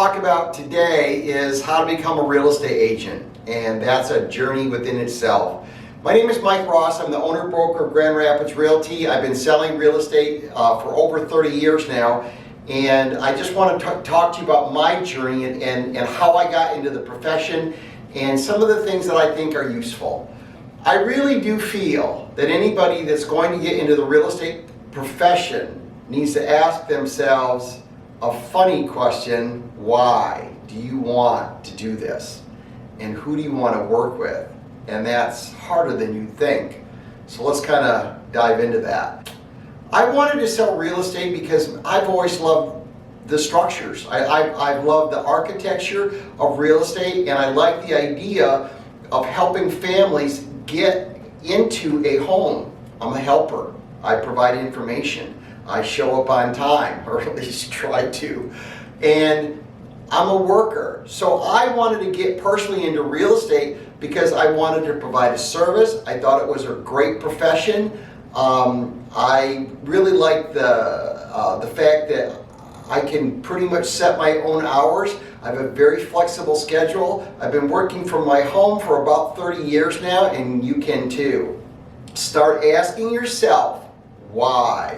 talk about today is how to become a real estate agent, and that's a journey within itself. My name is Mike Ross. I'm the owner-broker of Grand Rapids Realty. I've been selling real estate for over 30 years now, and I just want to talk to you about my journey and how I got into the profession and some of the things that I think are useful. I really do feel that anybody that's going to get into the real estate profession needs to ask themselves a funny question: why do you want to do this? And who do you want to work with? And that's harder than you think. So let's kind of dive into that. I wanted to sell real estate because I've always loved the structures. I love the architecture of real estate, and I like the idea of helping families get into a home. I'm a helper. I provide information. I show up on time, or at least try to. And I'm a worker. So I wanted to get personally into real estate because I wanted to provide a service. I thought it was a great profession. I really like the fact that I can pretty much set my own hours. I have a very flexible schedule. I've been working from my home for about 30 years now, and you can too. Start asking yourself why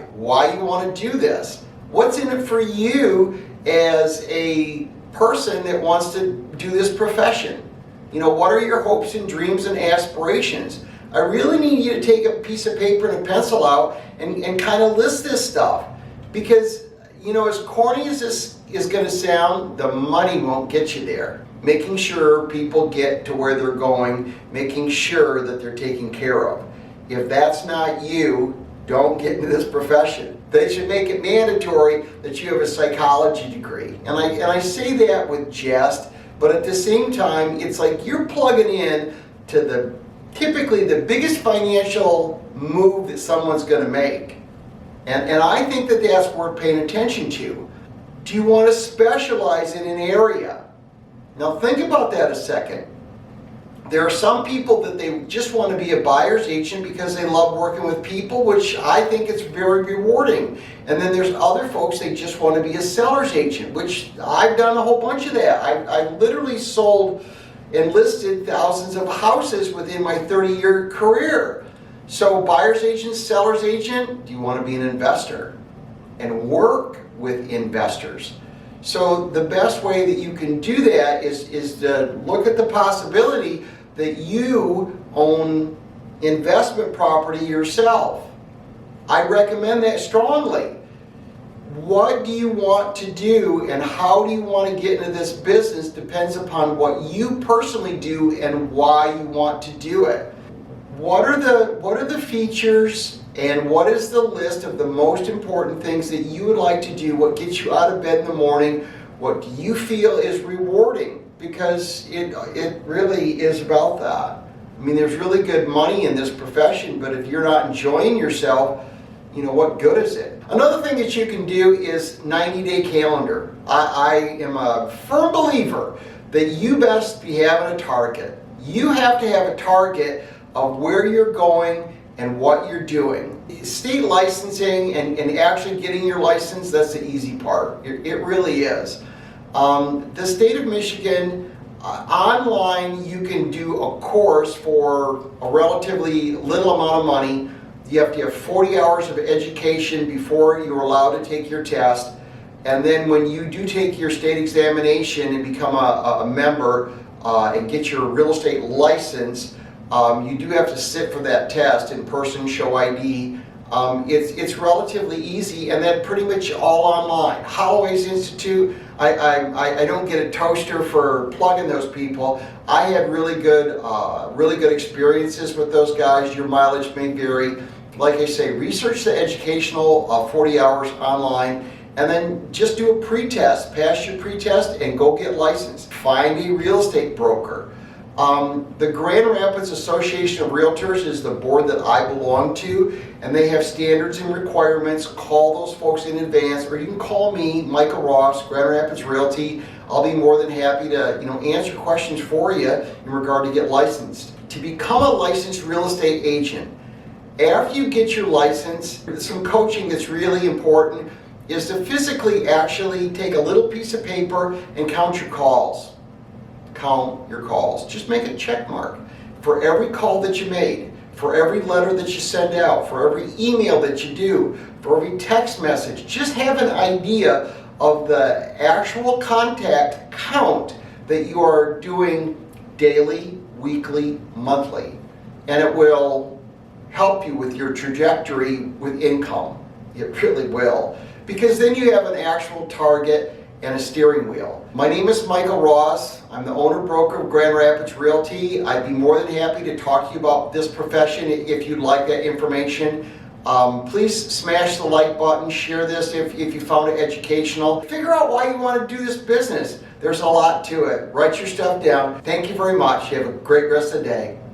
you want to do this. What's in it for you as a person that wants to do this profession? You know, what are your hopes and dreams and aspirations? I really need you to take a piece of paper and a pencil out and kind of list this stuff, because, you know, as corny as this is going to sound, the money won't get you there. Making sure people get to where they're going, making sure that they're taken care of. If that's not you, don't get into this profession. They should make it mandatory that you have a psychology degree. And I say that with jest, but at the same time, it's like you're plugging in to typically the biggest financial move that someone's going to make. And I think that that's worth paying attention to. Do you want to specialize in an area? Now think about that a second. There are some people that they just want to be a buyer's agent because they love working with people, which I think is very rewarding. And then there's other folks, they just want to be a seller's agent, which I've done a whole bunch of that. I literally sold and listed thousands of houses within my 30-year career. So buyer's agent, seller's agent, do you want to be an investor and work with investors? So the best way that you can do that is to look at the possibility that you own investment property yourself. I recommend that strongly. What do you want to do and how do you want to get into this business depends upon what you personally do and why you want to do it. What are the features and what is the list of the most important things that you would like to do? What gets you out of bed in the morning? What do you feel is rewarding? Because it really is about that. I mean, there's really good money in this profession, but if you're not enjoying yourself, you know, what good is it? Another thing that you can do is 90-day calendar. I am a firm believer that you best be having a target. You have to have a target of where you're going and what you're doing. State licensing and actually getting your license, that's the easy part. It really is. The state of Michigan, online you can do a course for a relatively little amount of money. You have to have 40 hours of education before you're allowed to take your test. And then when you do take your state examination and become a member and get your real estate license, you do have to sit for that test in person, show ID. It's relatively easy, and then pretty much all online. Holloway's Institute, I don't get a toaster for plugging those people. I had really good experiences with those guys. Your mileage may vary. Like I say, research the educational 40 hours online, and then just do a pre-test. Pass your pre-test and go get licensed. Find a real estate broker. The Grand Rapids Association of Realtors is the board that I belong to, and they have standards and requirements. Call those folks in advance, or you can call me, Michael Ross, Grand Rapids Realty. I'll be more than happy to answer questions for you in regard to get licensed. To become a licensed real estate agent, after you get your license, some coaching that's really important is to physically actually take a little piece of paper and count your calls. Count your calls. Just make a check mark for every call that you made, for every letter that you send out, for every email that you do, for every text message. Just have an idea of the actual contact count that you are doing daily, weekly, monthly. And it will help you with your trajectory with income. It really will. Because then you have an actual target and a steering wheel. My name is Michael Ross. I'm the owner broker of Grand Rapids Realty. I'd be more than happy to talk to you about this profession if you'd like that information. Please smash the like button, share this if you found it educational. Figure out why you want to do this business. There's a lot to it. Write your stuff down. Thank you very much. You have a great rest of the day.